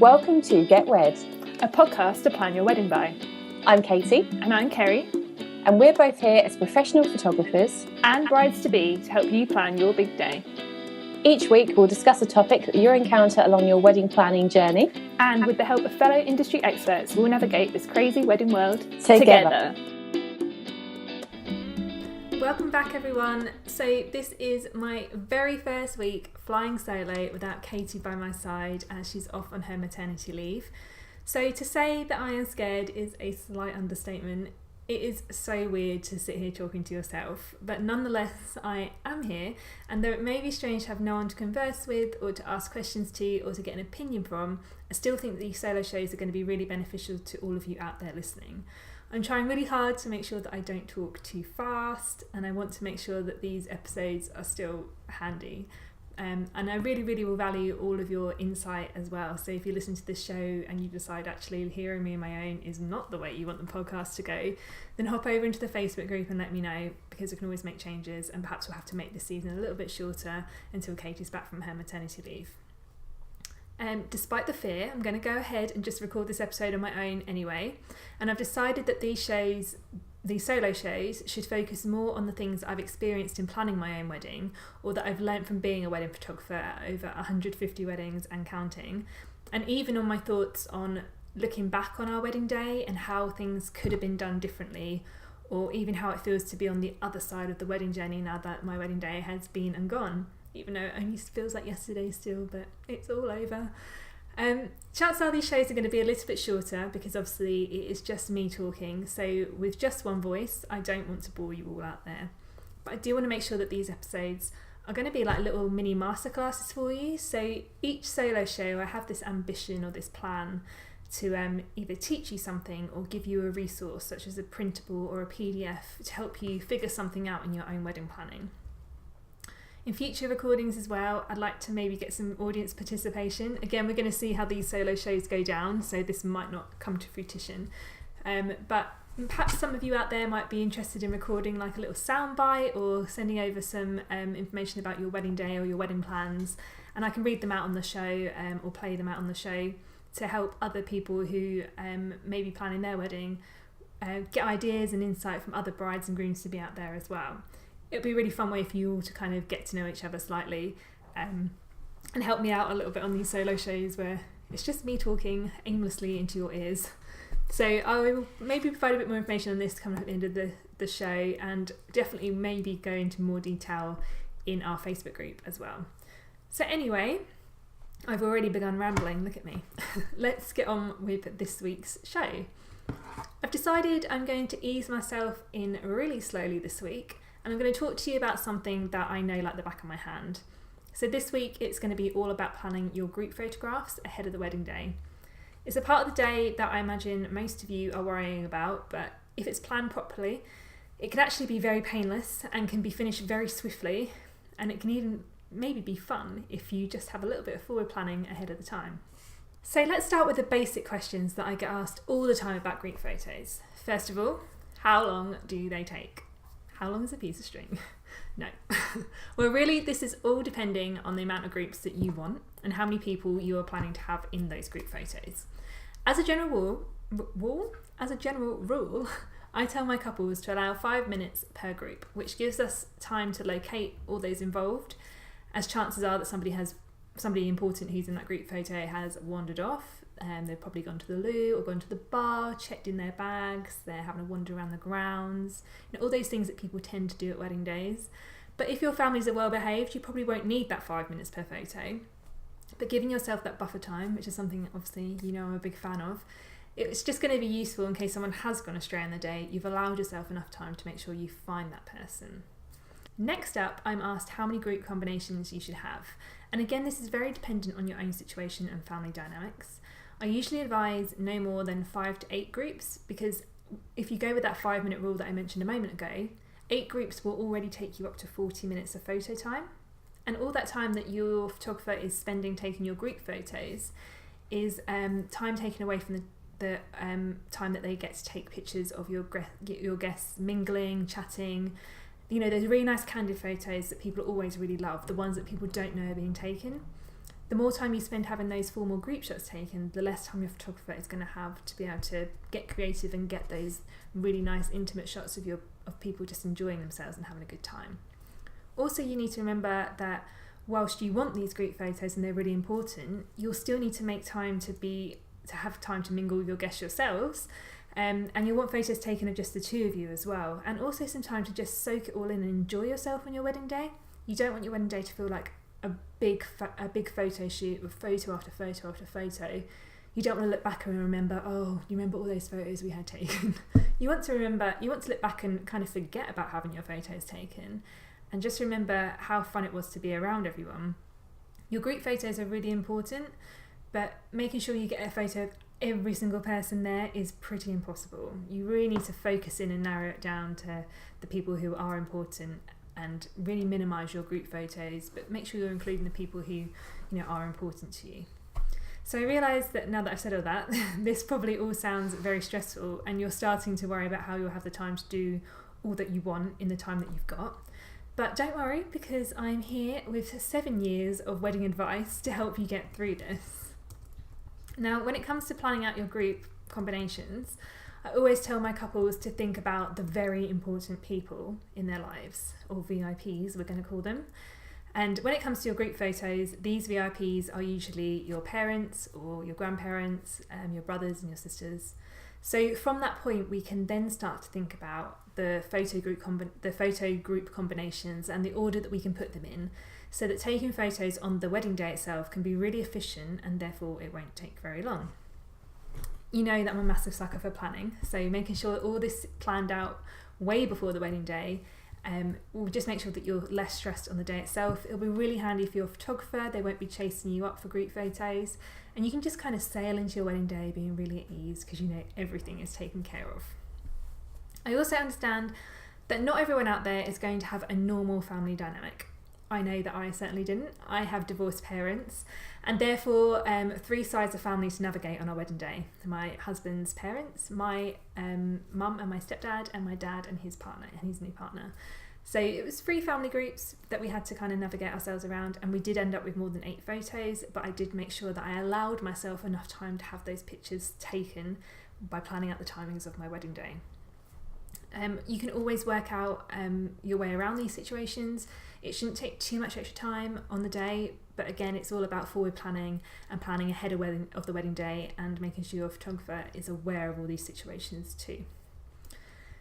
Welcome to Get Wed, a podcast to plan your wedding by. I'm Katie. And I'm Kerrie. And we're both here as professional photographers and brides-to-be to help you plan your big day. Each week we'll discuss a topic that you'll encounter along your wedding planning journey. And with the help of fellow industry experts, we'll navigate this crazy wedding world together. Welcome back, everyone. So this is my very first week flying solo without Katie by my side as she's off on her maternity leave. So to say that I am scared is a slight understatement. It is so weird to sit here talking to yourself, but nonetheless I am here, and though it may be strange to have no one to converse with or to ask questions to or to get an opinion from, I still think that these solo shows are going to be really beneficial to all of you out there listening. I'm trying really hard to make sure that I don't talk too fast, and I want to make sure that these episodes are still handy. And I really will value all of your insight as well. So if you listen to this show and you decide actually hearing me on my own is not the way you want the podcast to go, then hop over into the Facebook group and let me know, because we can always make changes, and perhaps we'll have to make this season a little bit shorter until Katie's back from her maternity leave. Despite the fear, I'm going to go ahead and just record this episode on my own anyway, and I've decided that these solo shows should focus more on the things I've experienced in planning my own wedding, or that I've learnt from being a wedding photographer at over 150 weddings and counting, and even on my thoughts on looking back on our wedding day and how things could have been done differently, or even how it feels to be on the other side of the wedding journey now that my wedding day has been and gone, even though it only feels like yesterday still, but it's all over. Chances are these shows are going to be a little bit shorter because obviously it is just me talking, so with just one voice I don't want to bore you all out there, but I do want to make sure that these episodes are going to be like little mini masterclasses for you. So each solo show I have this ambition or this plan to either teach you something or give you a resource such as a printable or a PDF to help you figure something out in your own wedding planning. In future recordings as well, I'd like to maybe get some audience participation. Again, we're going to see how these solo shows go down, so this might not come to fruition. But perhaps some of you out there might be interested in recording like a little soundbite or sending over some information about your wedding day or your wedding plans, and I can read them out on the show or play them out on the show to help other people who may be planning their wedding get ideas and insight from other brides and grooms to be out there as well. It'll be a really fun way for you all to kind of get to know each other slightly and help me out a little bit on these solo shows where it's just me talking aimlessly into your ears. So I will maybe provide a bit more information on this coming at the end of the show, and definitely maybe go into more detail in our Facebook group as well. So anyway, I've already begun rambling, look at me. Let's get on with this week's show. I've decided I'm going to ease myself in really slowly this week, and I'm going to talk to you about something that I know like the back of my hand. So this week it's going to be all about planning your group photographs ahead of the wedding day. It's a part of the day that I imagine most of you are worrying about, but if it's planned properly, it can actually be very painless and can be finished very swiftly, and it can even maybe be fun if you just have a little bit of forward planning ahead of the time. So let's start with the basic questions that I get asked all the time about group photos. First of all, how long do they take? How long is a piece of string? No. Well, really, this is all depending on the amount of groups that you want and how many people you are planning to have in those group photos. As a general rule, I tell my couples to allow 5 minutes per group, which gives us time to locate all those involved, as chances are that somebody important who's in that group photo has wandered off. They've probably gone to the loo or gone to the bar, checked in their bags, they're having a wander around the grounds, all those things that people tend to do at wedding days. But if your families are well behaved, you probably won't need that 5 minutes per photo. But giving yourself that buffer time, which is something obviously I'm a big fan of, it's just going to be useful in case someone has gone astray on the day. You've allowed yourself enough time to make sure you find that person. Next up, I'm asked how many group combinations you should have. And again, this is very dependent on your own situation and family dynamics. I usually advise no more than 5 to 8 groups, because if you go with that 5 minute rule that I mentioned a moment ago, 8 groups will already take you up to 40 minutes of photo time. And all that time that your photographer is spending taking your group photos is time taken away from the time that they get to take pictures of your guests mingling, chatting. Those really nice candid photos that people always really love, the ones that people don't know are being taken. the more time you spend having those formal group shots taken, the less time your photographer is going to have to be able to get creative and get those really nice intimate shots of people just enjoying themselves and having a good time. Also, you need to remember that whilst you want these group photos and they're really important, you'll still need to make time to have time to mingle with your guests yourselves, and you'll want photos taken of just the two of you as well, and also some time to just soak it all in and enjoy yourself on your wedding day. You don't want your wedding day to feel like a big photo shoot with photo after photo after photo. You don't want to look back and remember, oh, you remember all those photos we had taken. You want to look back and kind of forget about having your photos taken and just remember how fun it was to be around everyone. Your group photos are really important, but making sure you get a photo of every single person there is pretty impossible. You really need to focus in and narrow it down to the people who are important and really minimise your group photos, but make sure you're including the people who are important to you. So I realise that now that I've said all that, this probably all sounds very stressful and you're starting to worry about how you'll have the time to do all that you want in the time that you've got. But don't worry, because I'm here with 7 years of wedding advice to help you get through this. Now, when it comes to planning out your group combinations, I always tell my couples to think about the very important people in their lives, or VIPs we're going to call them. And when it comes to your group photos, these VIPs are usually your parents or your grandparents, your brothers and your sisters. So from that point, we can then start to think about the photo group combinations and the order that we can put them in, so that taking photos on the wedding day itself can be really efficient and therefore it won't take very long. You know that I'm a massive sucker for planning, so making sure that all this planned out way before the wedding day will just make sure that you're less stressed on the day itself. It'll be really handy for your photographer. They won't be chasing you up for group photos, and you can just kind of sail into your wedding day being really at ease because you know everything is taken care of. I also understand that not everyone out there is going to have a normal family dynamic. I know that I certainly didn't. I have divorced parents and therefore 3 sides of family to navigate on our wedding day. My husband's parents, my mum and my stepdad, and my dad and his partner and his new partner. So it was 3 family groups that we had to kind of navigate ourselves around, and we did end up with more than 8 photos, but I did make sure that I allowed myself enough time to have those pictures taken by planning out the timings of my wedding day. You can always work out your way around these situations. It shouldn't take too much extra time on the day, but again, it's all about forward planning and planning ahead of the wedding day and making sure your photographer is aware of all these situations too.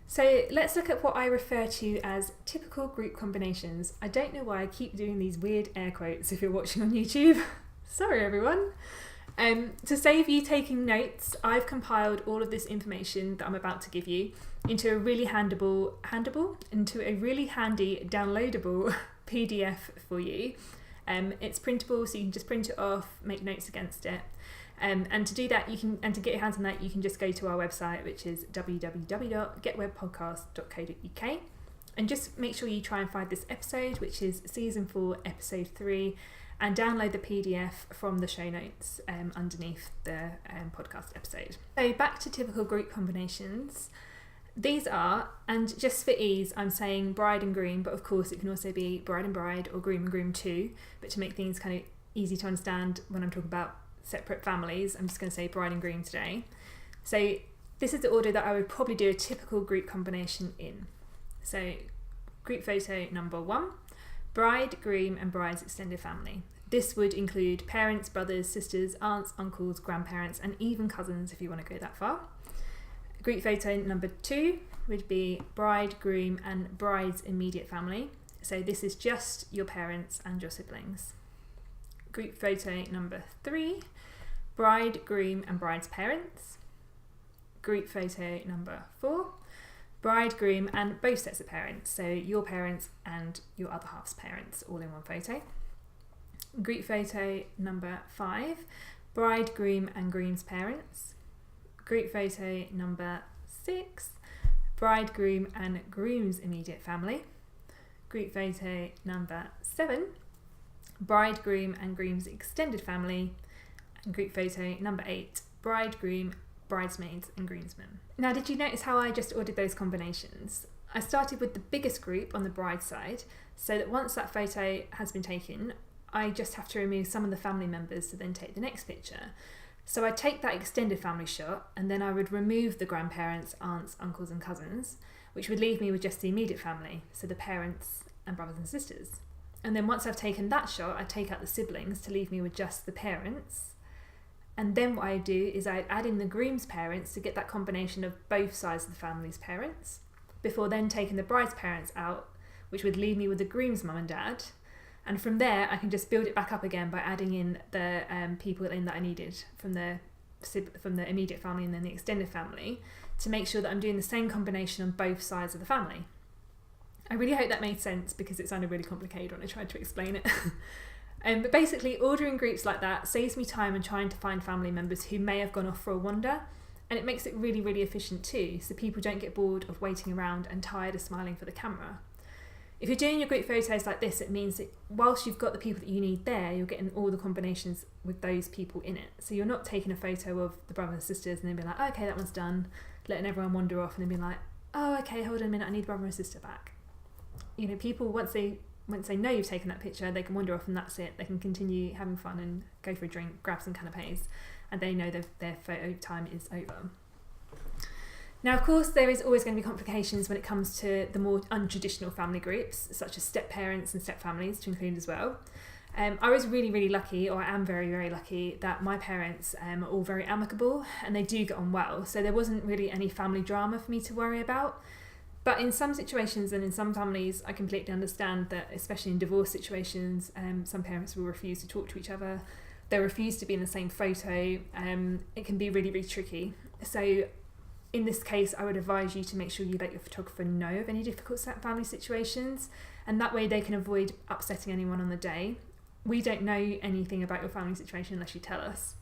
So let's look at what I refer to as typical group combinations. I don't know why I keep doing these weird air quotes if you're watching on YouTube. Sorry everyone. To save you taking notes, I've compiled all of this information that I'm about to give you into a really handy downloadable PDF for you. It's printable, so you can just print it off, make notes against it. And to do that, to get your hands on that, you can just go to our website, which is www.getwebpodcast.co.uk, and just make sure you try and find this episode, which is season 4, episode 3, and download the PDF from the show notes underneath the podcast episode. So back to typical group combinations. These are, and just for ease, I'm saying bride and groom, but of course it can also be bride and bride or groom and groom too. But to make things kind of easy to understand when I'm talking about separate families, I'm just going to say bride and groom today. So this is the order that I would probably do a typical group combination in. So group photo number 1, bride, groom and bride's extended family. This would include parents, brothers, sisters, aunts, uncles, grandparents and even cousins if you want to go that far. Group photo number 2 would be bride, groom and bride's immediate family. So this is just your parents and your siblings. Group photo number 3, bride, groom and bride's parents. Group photo number 4, bride, groom and both sets of parents. So your parents and your other half's parents all in one photo. Group photo number 5, bride, groom and groom's parents. Group photo number 6, bride, groom and groom's immediate family. Group photo number 7, bride, groom and groom's extended family. And group photo number 8, bride, groom, bridesmaids and groomsmen. Now, did you notice how I just ordered those combinations? I started with the biggest group on the bride side, so that once that photo has been taken, I just have to remove some of the family members to then take the next picture. So I'd take that extended family shot, and then I would remove the grandparents, aunts, uncles and cousins, which would leave me with just the immediate family, so the parents and brothers and sisters. And then once I've taken that shot, I'd take out the siblings to leave me with just the parents. And then what I do is I add in the groom's parents to get that combination of both sides of the family's parents, before then taking the bride's parents out, which would leave me with the groom's mum and dad. And from there, I can just build it back up again by adding in the people in that I needed from the immediate family and then the extended family, to make sure that I'm doing the same combination on both sides of the family. I really hope that made sense, because it sounded really complicated when I tried to explain it. But basically, ordering groups like that saves me time and trying to find family members who may have gone off for a wander, and it makes it really, really efficient too, so people don't get bored of waiting around and tired of smiling for the camera. If you're doing your group photos like this, it means that whilst you've got the people that you need there, you're getting all the combinations with those people in it. So you're not taking a photo of the brothers and sisters and then being like, oh, okay, that one's done, letting everyone wander off, and then being like, oh, okay, hold on a minute, I need brother and sister back. You know, people, once they know you've taken that picture, they can wander off and that's it. They can continue having fun and go for a drink, grab some canapes, and they know that their photo time is over. Now, of course, there is always going to be complications when it comes to the more untraditional family groups, such as step parents and step families to include as well. I was really, really lucky, or I am very, very lucky, that my parents are all very amicable and they do get on well. So there wasn't really any family drama for me to worry about. But in some situations and in some families, I completely understand that, especially in divorce situations, some parents will refuse to talk to each other. They refuse to be in the same photo. It can be really, really tricky. So in this case, I would advise you to make sure you let your photographer know of any difficult family situations, and that way they can avoid upsetting anyone on the day. We don't know anything about your family situation unless you tell us.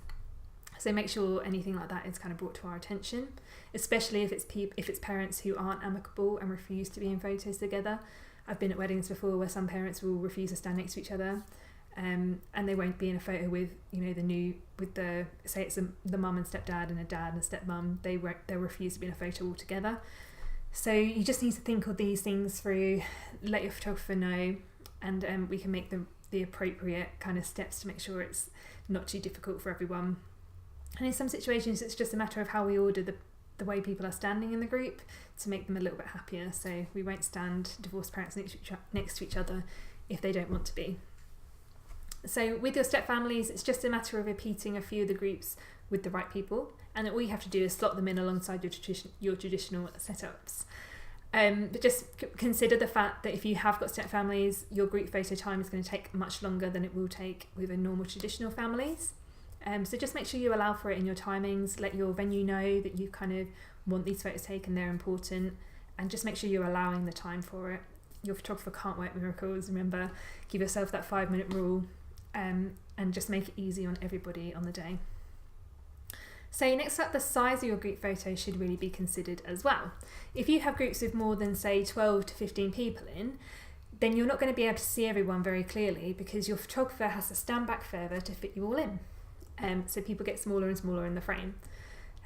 So make sure anything like that is kind of brought to our attention, especially if it's parents who aren't amicable and refuse to be in photos together. I've been at weddings before where some parents will refuse to stand next to each other, and they won't be in a photo with, you know, say it's the mum and stepdad and a dad and a stepmum. They'll refuse to be in a photo altogether. So you just need to think of these things through, let your photographer know, and we can make the appropriate kind of steps to make sure it's not too difficult for everyone. And in some situations, it's just a matter of how we order the way people are standing in the group to make them a little bit happier. So we won't stand divorced parents next to each other if they don't want to be. So with your step families, it's just a matter of repeating a few of the groups with the right people, and all you have to do is slot them in alongside your traditional setups. But just consider the fact that if you have got step families, your group photo time is going to take much longer than it will take with a normal traditional families. So just make sure you allow for it in your timings, let your venue know that you kind of want these photos taken, they're important, and just make sure you're allowing the time for it. Your photographer can't work miracles, remember, give yourself that 5-minute rule, and just make it easy on everybody on the day. So next up, the size of your group photo should really be considered as well. If you have groups with more than, say, 12 to 15 people in, then you're not going to be able to see everyone very clearly, because your photographer has to stand back further to fit you all in. So people get smaller and smaller in the frame.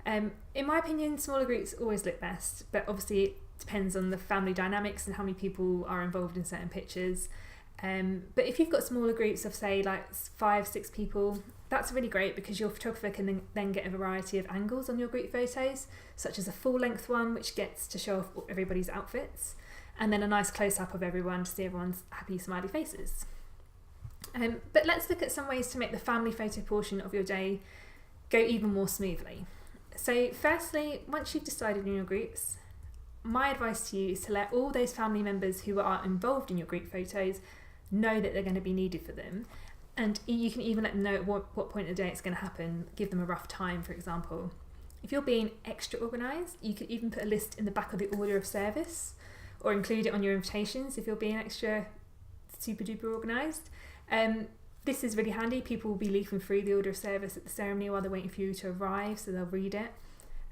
In my opinion, smaller groups always look best, but obviously it depends on the family dynamics and how many people are involved in certain pictures. But if you've got smaller groups of, say, like 5-6 people, that's really great, because your photographer can then get a variety of angles on your group photos, such as a full-length one which gets to show off everybody's outfits, and then a nice close-up of everyone to see everyone's happy smiley faces. But let's look at some ways to make the family photo portion of your day go even more smoothly. So firstly, once you've decided on your groups, my advice to you is to let all those family members who are involved in your group photos know that they're going to be needed for them, and you can even let them know at what point of the day it's going to happen. Give them a rough time, for example. If you're being extra organised, you could even put a list in the back of the order of service, or include it on your invitations if you're being extra super duper organised. This is really handy. People will be leafing through the order of service at the ceremony while they're waiting for you to arrive, so they'll read it.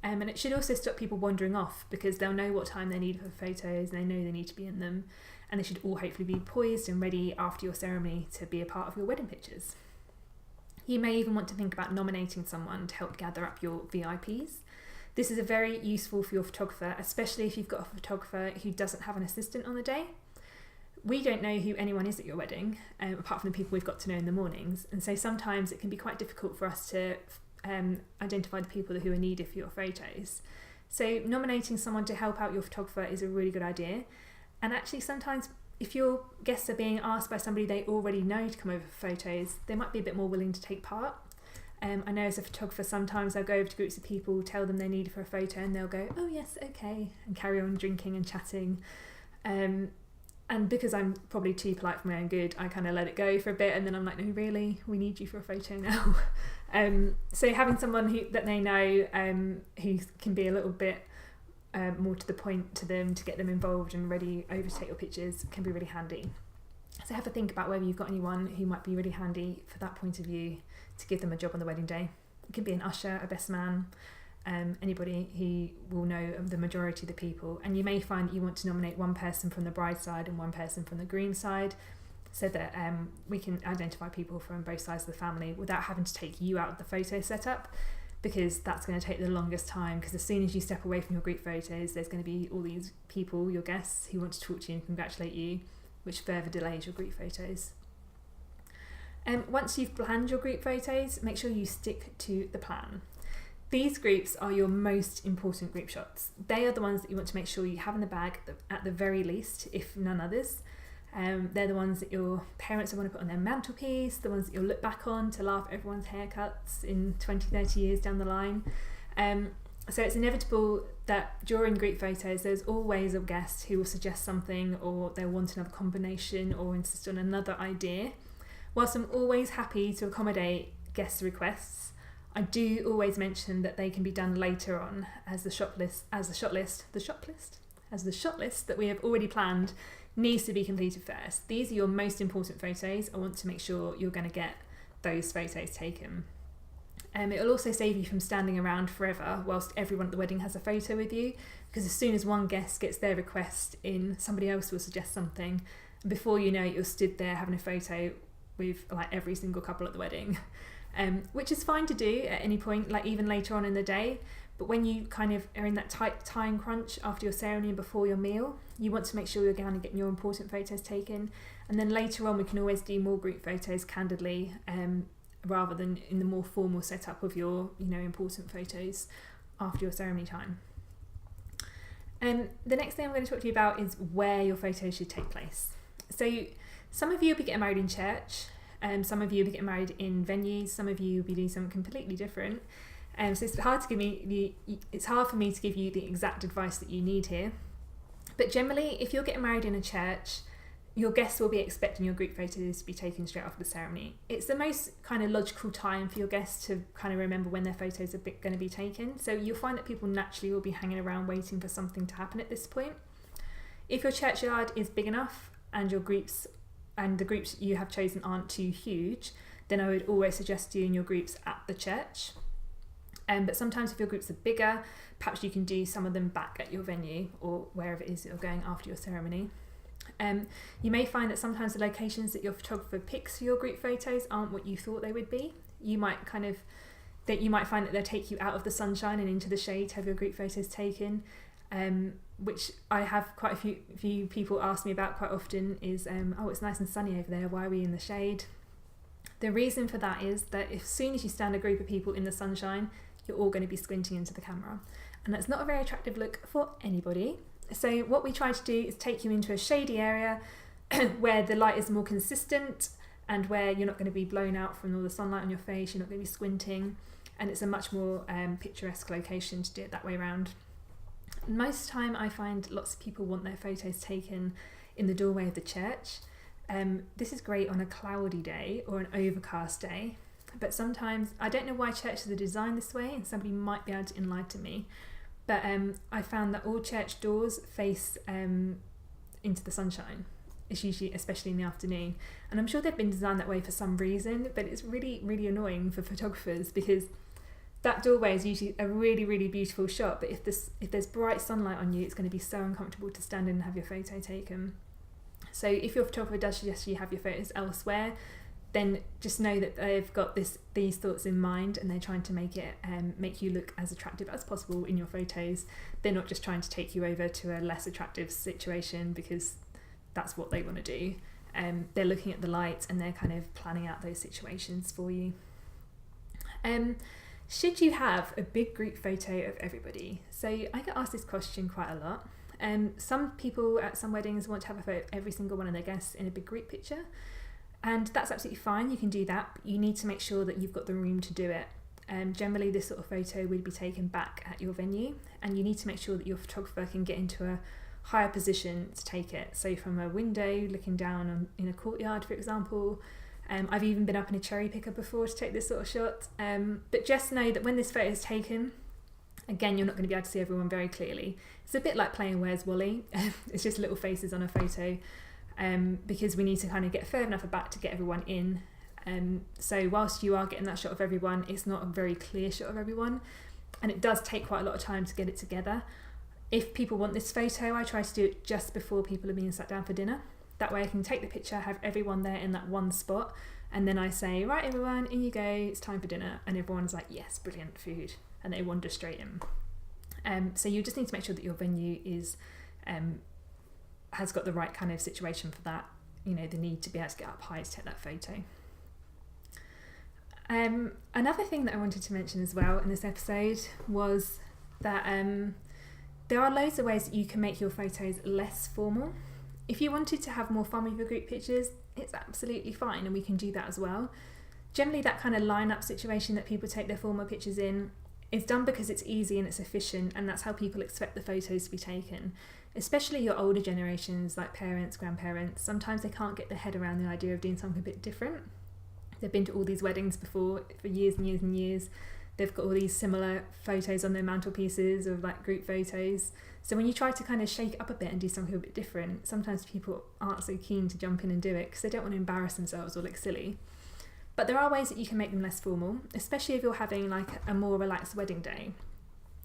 And it should also stop people wandering off, because they'll know what time they need for photos and they know they need to be in them, and they should all hopefully be poised and ready after your ceremony to be a part of your wedding pictures. You may even want to think about nominating someone to help gather up your VIPs. This is very useful for your photographer, especially if you've got a photographer who doesn't have an assistant on the day. we don't know who anyone is at your wedding, apart from the people we've got to know in the mornings. And so sometimes it can be quite difficult for us to identify the people who are needed for your photos. So nominating someone to help out your photographer is a really good idea. And actually sometimes if your guests are being asked by somebody they already know to come over for photos, they might be a bit more willing to take part. I know as a photographer sometimes I'll go over to groups of people, tell them they need it for a photo, and they'll go, oh yes, okay, and carry on drinking and chatting. And because I'm probably too polite for my own good, I kind of let it go for a bit, and then I'm like, no, really, we need you for a photo now. So having someone that they know who can be a little bit more to the point to them, to get them involved and ready over to take your pictures, can be really handy. So have a think about whether you've got anyone who might be really handy for that point of view to give them a job on the wedding day. It could be an usher, a best man, anybody who will know the majority of the people. And you may find that you want to nominate one person from the bride side and one person from the groom side, so that we can identify people from both sides of the family without having to take you out of the photo setup, because that's going to take the longest time, because as soon as you step away from your group photos, there's going to be all these people, your guests, who want to talk to you and congratulate you, which further delays your group photos. Once you've planned your group photos, make sure you stick to the plan. These groups are your most important group shots. They are the ones that you want to make sure you have in the bag at the very least, if none others. They're the ones that your parents will want to put on their mantelpiece, the ones that you'll look back on to laugh at everyone's haircuts in 20, 30 years down the line. So it's inevitable that during group photos, there's always a guest who will suggest something, or they'll want another combination or insist on another idea. Whilst I'm always happy to accommodate guest requests, I do always mention that they can be done later on, as the shot list that we have already planned needs to be completed first. These are your most important photos. I want to make sure you're going to get those photos taken. It will also save you from standing around forever whilst everyone at the wedding has a photo with you, because as soon as one guest gets their request in, somebody else will suggest something, and before you know it, you're stood there having a photo with like every single couple at the wedding, which is fine to do at any point, like even later on in the day. But when you kind of are in that tight time crunch after your ceremony and before your meal, you want to make sure you're going to get your important photos taken, and then later on we can always do more group photos candidly, rather than in the more formal setup of your important photos after your ceremony time. The next thing I'm going to talk to you about is where your photos should take place. So some of you will be getting married in church, some of you will be getting married in venues, some of you will be doing something completely different. So it's hard for me to give you the exact advice that you need here. But generally, if you're getting married in a church, your guests will be expecting your group photos to be taken straight after the ceremony. It's the most kind of logical time for your guests to kind of remember when their photos are going to be taken. So you'll find that people naturally will be hanging around waiting for something to happen at this point. If your churchyard is big enough and your groups and the groups you have chosen aren't too huge, then I would always suggest doing your groups at the church. But sometimes if your groups are bigger, perhaps you can do some of them back at your venue or wherever it is you're going after your ceremony. You may find that sometimes the locations that your photographer picks for your group photos aren't what you thought they would be. You might find that they'll take you out of the sunshine and into the shade to have your group photos taken, which I have quite a few people ask me about quite often is, oh, it's nice and sunny over there, why are we in the shade? The reason for that is that as soon as you stand a group of people in the sunshine, you're all going to be squinting into the camera, and that's not a very attractive look for anybody. So what we try to do is take you into a shady area where the light is more consistent and where you're not going to be blown out from all the sunlight on your face, you're not going to be squinting, and it's a much more picturesque location to do it that way around. Most time I find lots of people want their photos taken in the doorway of the church. This is great on a cloudy day or an overcast day, but sometimes, I don't know why churches are designed this way, and somebody might be able to enlighten me, but I found that all church doors face into the sunshine. It's usually, especially in the afternoon, and I'm sure they've been designed that way for some reason, but it's really, really annoying for photographers because that doorway is usually a really, really beautiful shot, but if there's bright sunlight on you, it's going to be so uncomfortable to stand in and have your photo taken. So if your photographer does suggest you have your photos elsewhere, then just know that they've got these thoughts in mind, and they're trying to make you look as attractive as possible in your photos. They're not just trying to take you over to a less attractive situation because that's what they want to do. They're looking at the light and they're kind of planning out those situations for you. Should you have a big group photo of everybody? So I get asked this question quite a lot. Some people at some weddings want to have a photo of every single one of their guests in a big group picture, and that's absolutely fine. You can do that, but you need to make sure that you've got the room to do it. Generally, this sort of photo would be taken back at your venue, and you need to make sure that your photographer can get into a higher position to take it. So from a window looking down in a courtyard, for example. I've even been up in a cherry picker before to take this sort of shot. But just know that when this photo is taken, again, you're not going to be able to see everyone very clearly. It's a bit like playing Where's Wally. It's just little faces on a photo, because we need to kind of get further enough back to get everyone in. So whilst you are getting that shot of everyone, it's not a very clear shot of everyone, and it does take quite a lot of time to get it together. If people want this photo, I try to do it just before people are being sat down for dinner. That way I can take the picture, have everyone there in that one spot, and then I say, right everyone, in you go, it's time for dinner, and everyone's like, yes, brilliant food, and they wander straight in. So you just need to make sure that your venue is has got the right kind of situation for that, the need to be able to get up high to take that photo. Another thing that I wanted to mention as well in this episode was that there are loads of ways that you can make your photos less formal. If you wanted to have more fun with your group pictures, it's absolutely fine, and we can do that as well. Generally, that kind of line-up situation that people take their formal pictures in is done because it's easy and it's efficient, and that's how people expect the photos to be taken. Especially your older generations, like parents, grandparents, sometimes they can't get their head around the idea of doing something a bit different. They've been to all these weddings before for years and years and years. They've got all these similar photos on their mantelpieces of like group photos. So when you try to kind of shake it up a bit and do something a bit different, sometimes people aren't so keen to jump in and do it because they don't want to embarrass themselves or look silly. But there are ways that you can make them less formal, especially if you're having like a more relaxed wedding day.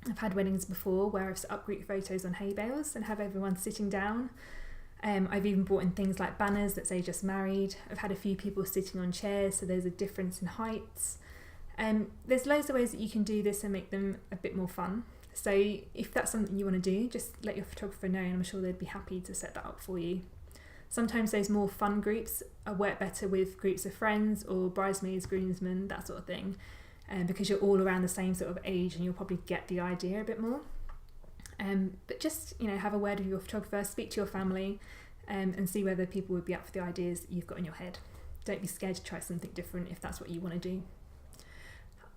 I've had weddings before where I've set up group photos on hay bales and have everyone sitting down. I've even brought in things like banners that say just married. I've had a few people sitting on chairs, so there's a difference in heights. There's loads of ways that you can do this and make them a bit more fun. So if that's something you want to do, just let your photographer know, and I'm sure they'd be happy to set that up for you. Sometimes those more fun groups work better with groups of friends or bridesmaids, groomsmen, that sort of thing, because you're all around the same sort of age and you'll probably get the idea a bit more. But just have a word with your photographer, speak to your family, and see whether people would be up for the ideas that you've got in your head. Don't be scared to try something different if that's what you want to do.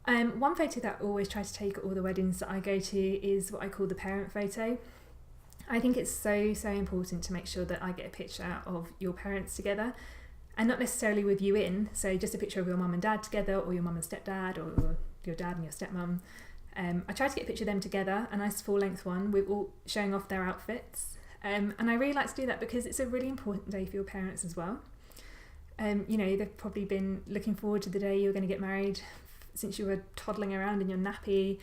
One photo that I always try to take at all the weddings that I go to is what I call the parent photo. I think it's so important to make sure that I get a picture of your parents together, and not necessarily with you in, so just a picture of your mum and dad together, or your mum and stepdad, or your dad and your stepmum. I try to get a picture of them together, a nice full-length one with all showing off their outfits, and I really like to do that because it's a really important day for your parents as well. They've probably been looking forward to the day you're going to get married since you were toddling around in your nappy,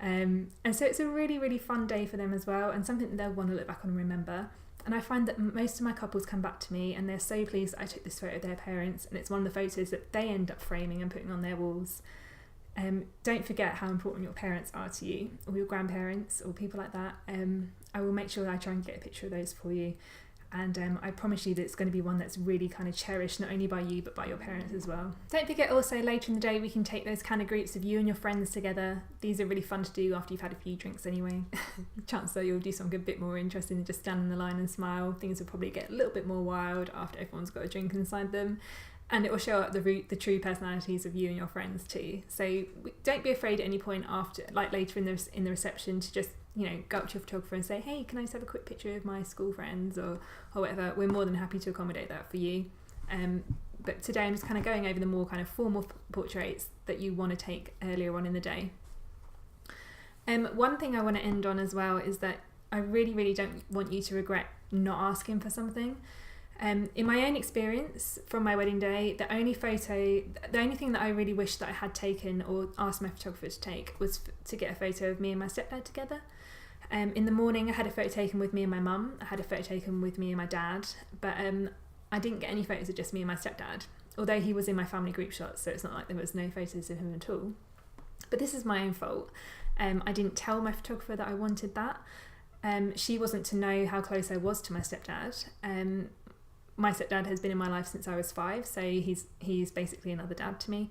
and so it's a really fun day for them as well, and something that they'll want to look back on and remember. And I find that most of my couples come back to me and they're so pleased that I took this photo of their parents, and it's one of the photos that they end up framing and putting on their walls. Don't forget how important your parents are to you, or your grandparents, or people like that. I will make sure that I try and get a picture of those for you, and I promise you that it's going to be one that's really kind of cherished, not only by you but by your parents as well. Don't forget also, later in the day we can take those kind of groups of you and your friends together. These are really fun to do after you've had a few drinks anyway. Chances are you'll do something a bit more interesting than just stand in the line and smile. Things will probably get a little bit more wild after everyone's got a drink inside them, and it will show up the true personalities of you and your friends too. So don't be afraid at any point after, like later in the reception, to just go up to your photographer and say, hey, can I just have a quick picture of my school friends or whatever. We're more than happy to accommodate that for you. But today I'm just kind of going over the more kind of formal portraits that you want to take earlier on in the day. One thing I want to end on as well is that I really don't want you to regret not asking for something. In my own experience from my wedding day, the only thing that I really wish that I had taken or asked my photographer to take was to get a photo of me and my stepdad together. In the morning I had a photo taken with me and my mum, I had a photo taken with me and my dad, but I didn't get any photos of just me and my stepdad, although he was in my family group shots, so it's not like there was no photos of him at all. But this is my own fault. I didn't tell my photographer that I wanted that. She wasn't to know how close I was to my stepdad. my stepdad has been in my life since I was 5, so he's basically another dad to me.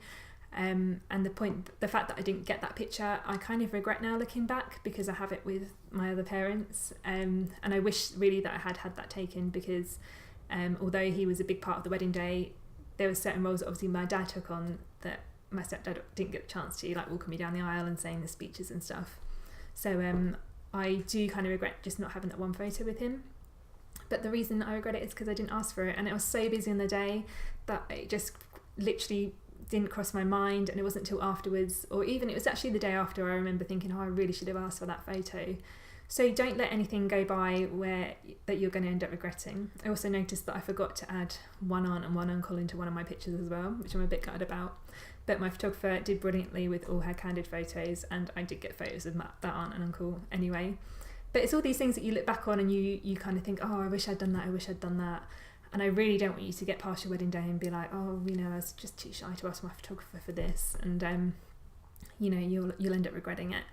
And the fact that I didn't get that picture, I kind of regret now looking back, because I have it with my other parents. And I wish really that I had that taken, because although he was a big part of the wedding day, there were certain roles that obviously my dad took on that my stepdad didn't get the chance to, like walking me down the aisle and saying the speeches and stuff. So I do kind of regret just not having that one photo with him. But the reason I regret it is because I didn't ask for it, and I was so busy in the day that it just literally didn't cross my mind. And it wasn't until afterwards, or even it was actually the day after, I remember thinking, oh, I really should have asked for that photo. So don't let anything go by that you're going to end up regretting. I also noticed that I forgot to add one aunt and one uncle into one of my pictures as well, which I'm a bit gutted about. But my photographer did brilliantly with all her candid photos, and I did get photos of that aunt and uncle anyway. But it's all these things that you look back on and you kind of think, oh, I wish I'd done that, I wish I'd done that. And I really don't want you to get past your wedding day and be like, oh, I was just too shy to ask my photographer for this. And, you'll end up regretting it.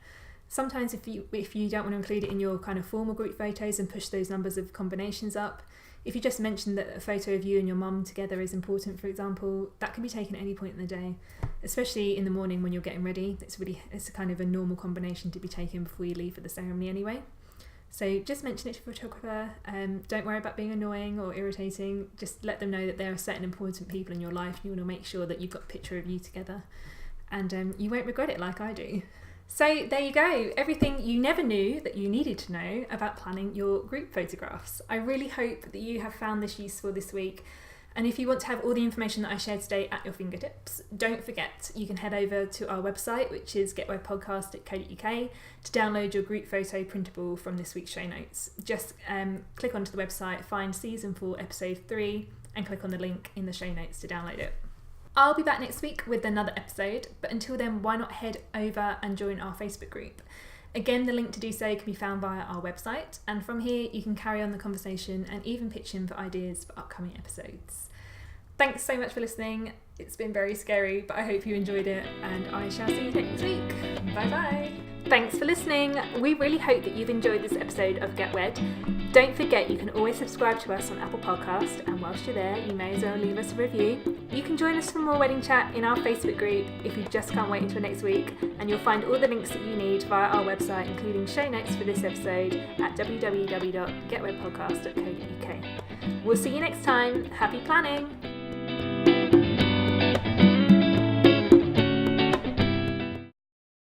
Sometimes if you don't want to include it in your kind of formal group photos and push those numbers of combinations up, if you just mention that a photo of you and your mum together is important, for example, that can be taken at any point in the day, especially in the morning when you're getting ready. It's a kind of a normal combination to be taken before you leave for the ceremony anyway. So just mention it to your photographer. Don't worry about being annoying or irritating. Just let them know that there are certain important people in your life. You want to make sure that you've got a picture of you together, and you won't regret it like I do. So there you go, everything you never knew that you needed to know about planning your group photographs. I really hope that you have found this useful this week. And if you want to have all the information that I shared today at your fingertips, don't forget you can head over to our website, which is getwebpodcast.co.uk, to download your group photo printable from this week's show notes. Just click onto the website, find Season 4 Episode 3, and click on the link in the show notes to download it. I'll be back next week with another episode, but until then, why not head over and join our Facebook group? Again, the link to do so can be found via our website, and from here you can carry on the conversation and even pitch in for ideas for upcoming episodes. Thanks so much for listening. It's been very scary, but I hope you enjoyed it, and I shall see you next week. Bye bye. Thanks for listening. We really hope that you've enjoyed this episode of Get Wed. Don't forget you can always subscribe to us on Apple Podcast, and whilst you're there, you may as well leave us a review. You can join us for more wedding chat in our Facebook group if you just can't wait until next week, and you'll find all the links that you need via our website, including show notes for this episode at www.getwebpodcast.co.uk. We'll see you next time. Happy planning!